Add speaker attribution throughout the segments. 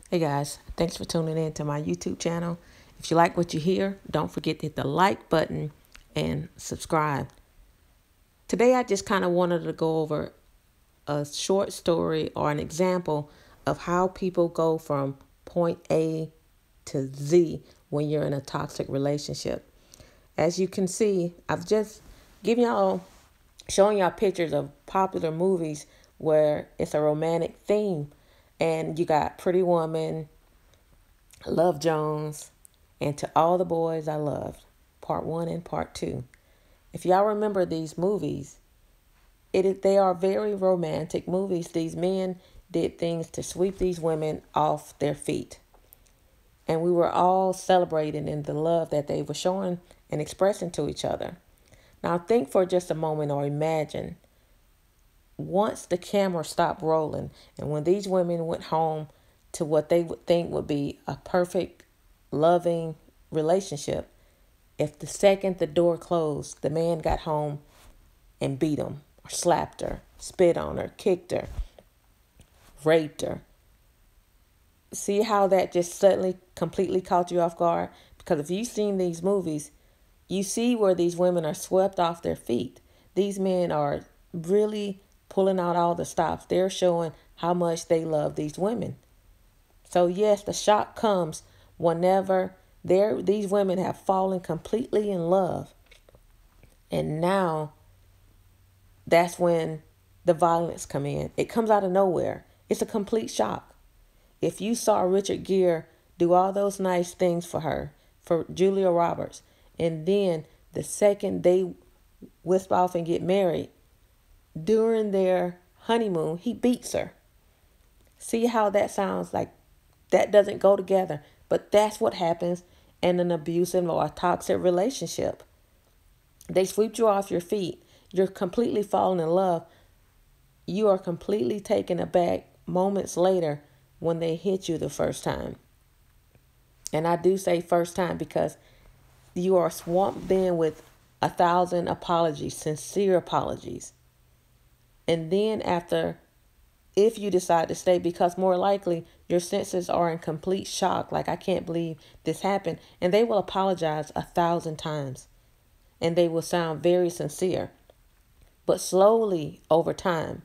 Speaker 1: Hey guys, thanks for tuning in to my YouTube channel. If you like what you hear, don't forget to hit the like button and subscribe. Today I just kind of wanted to go over a short story or an example of how people go from point A to Z when you're in a toxic relationship. As you can see, I've just showing y'all pictures of popular movies where it's a romantic theme, and you got Pretty Woman, Love Jones, and To All the Boys I Loved, Part 1 and Part 2. If y'all remember these movies, they are very romantic movies. These men did things to sweep these women off their feet. And we were all celebrating in the love that they were showing and expressing to each other. Now think for just a moment or imagine once the camera stopped rolling and when these women went home to what they would think would be a perfect, loving relationship, if the second the door closed, the man got home and beat them or slapped her, spit on her, kicked her, raped her. See how that just suddenly completely caught you off guard? Because if you've seen these movies, you see where these women are swept off their feet. These men are really pulling out all the stops. They're showing how much they love these women. So yes, the shock comes whenever these women have fallen completely in love. And now that's when the violence come in. It comes out of nowhere. It's a complete shock. If you saw Richard Gere do all those nice things for her, for Julia Roberts, and then the second they wisp off and get married, during their honeymoon, he beats her. See how that sounds like that doesn't go together, but that's what happens in an abusive or a toxic relationship. They sweep you off your feet. You're completely falling in love. You are completely taken aback moments later when they hit you the first time. And I do say first time because you are swamped then with 1,000 apologies, sincere apologies. And then after, if you decide to stay, because more likely your senses are in complete shock, like I can't believe this happened, and they will apologize 1,000 times and they will sound very sincere. But slowly over time,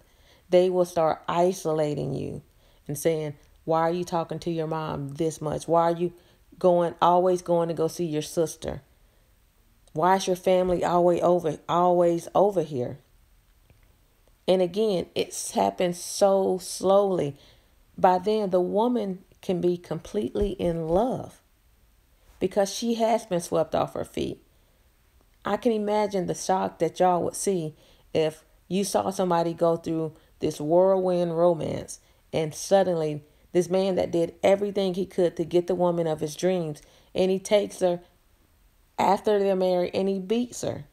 Speaker 1: they will start isolating you and saying, why are you talking to your mom this much? Why are you always going to go see your sister? Why is your family always over here? And again, it's happened so slowly. By then, the woman can be completely in love because she has been swept off her feet. I can imagine the shock that y'all would see if you saw somebody go through this whirlwind romance and suddenly this man that did everything he could to get the woman of his dreams, and he takes her after they're married and he beats her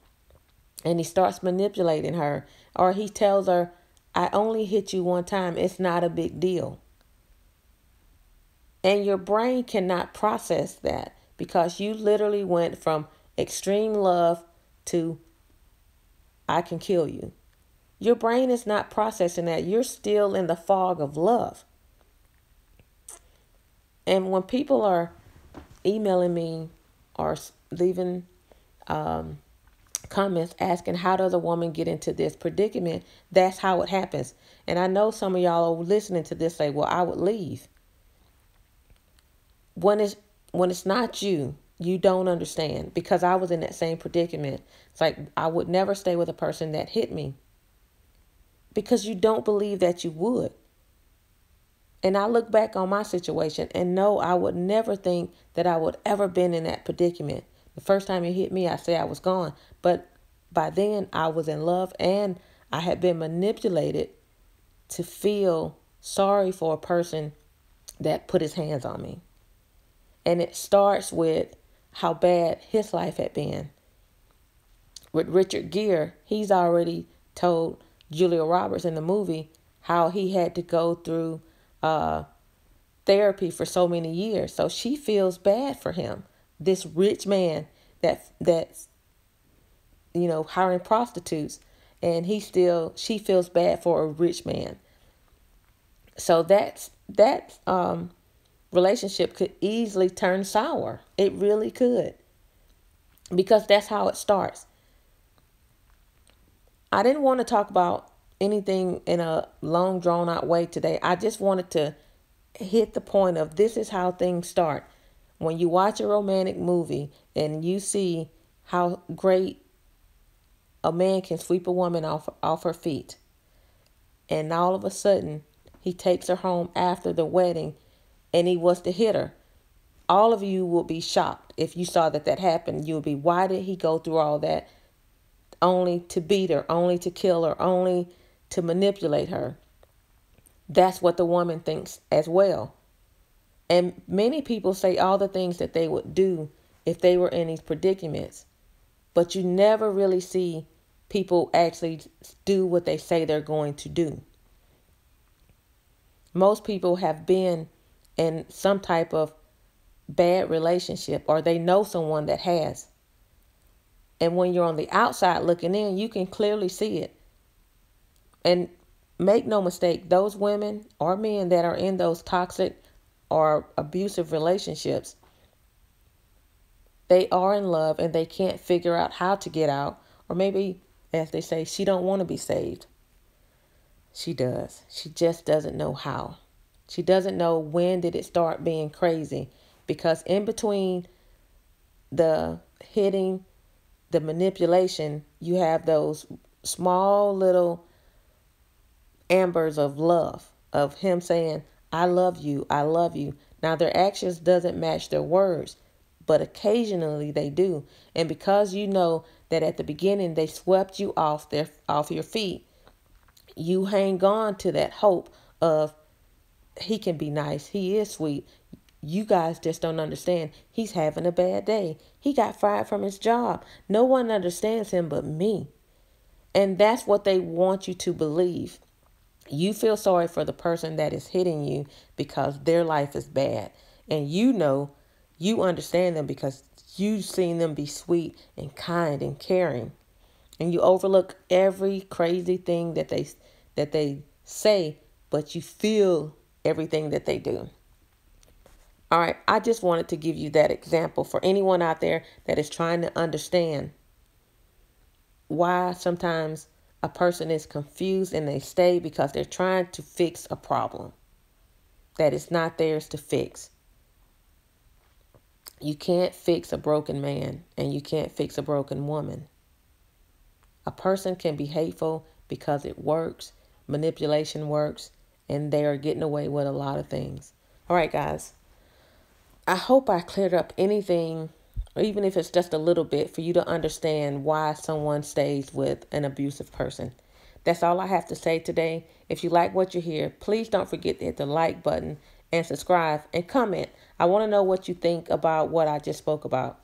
Speaker 1: and he starts manipulating her, or he tells her, I only hit you one time, it's not a big deal. And your brain cannot process that because you literally went from extreme love to I can kill you. Your brain is not processing that. You're still in the fog of love. And when people are emailing me or leaving comments asking how does a woman get into this predicament, that's how it happens. And I know some of y'all are listening to this say, well, I would leave. When it's not you, you don't understand, because I was in that same predicament. It's like I would never stay with a person that hit me because you don't believe that you would. And I look back on my situation and no, I would never think that I would ever been in that predicament. The first time it hit me, I say I was gone. But by then I was in love and I had been manipulated to feel sorry for a person that put his hands on me. And it starts with how bad his life had been. With Richard Gere, he's already told Julia Roberts in the movie how he had to go through therapy for so many years. So she feels bad for him. This rich man that's hiring prostitutes, and she feels bad for a rich man. So that's relationship could easily turn sour. It really could. Because that's how it starts. I didn't want to talk about anything in a long, drawn out way today. I just wanted to hit the point of this is how things start. When you watch a romantic movie and you see how great a man can sweep a woman off her feet, and all of a sudden he takes her home after the wedding and he was to hit her, all of you will be shocked if you saw that happened. You would be, why did he go through all that only to beat her, only to kill her, only to manipulate her? That's what the woman thinks as well. And many people say all the things that they would do if they were in these predicaments. But you never really see people actually do what they say they're going to do. Most people have been in some type of bad relationship, or they know someone that has. And when you're on the outside looking in, you can clearly see it. And make no mistake, those women or men that are in those toxic or abusive relationships, they are in love and they can't figure out how to get out. Or maybe, as they say, she don't want to be saved. She does. She just doesn't know how. She doesn't know when did it start being crazy. Because in between the hitting, the manipulation, you have those small little embers of love, of him saying, I love you, I love you. Now their actions doesn't match their words, but occasionally they do. And because you know that at the beginning they swept you off your feet, you hang on to that hope of he can be nice, he is sweet. You guys just don't understand. He's having a bad day. He got fired from his job. No one understands him but me. And that's what they want you to believe. You feel sorry for the person that is hitting you because their life is bad. And you know, you understand them because you've seen them be sweet and kind and caring. And you overlook every crazy thing that they say, but you feel everything that they do. All right, I just wanted to give you that example for anyone out there that is trying to understand why sometimes a person is confused and they stay because they're trying to fix a problem that is not theirs to fix. You can't fix a broken man and you can't fix a broken woman. A person can be hateful because it works, manipulation works, and they are getting away with a lot of things. All right, guys. I hope I cleared up anything, or even if it's just a little bit, for you to understand why someone stays with an abusive person. That's all I have to say today. If you like what you hear, please don't forget to hit the like button and subscribe and comment. I want to know what you think about what I just spoke about.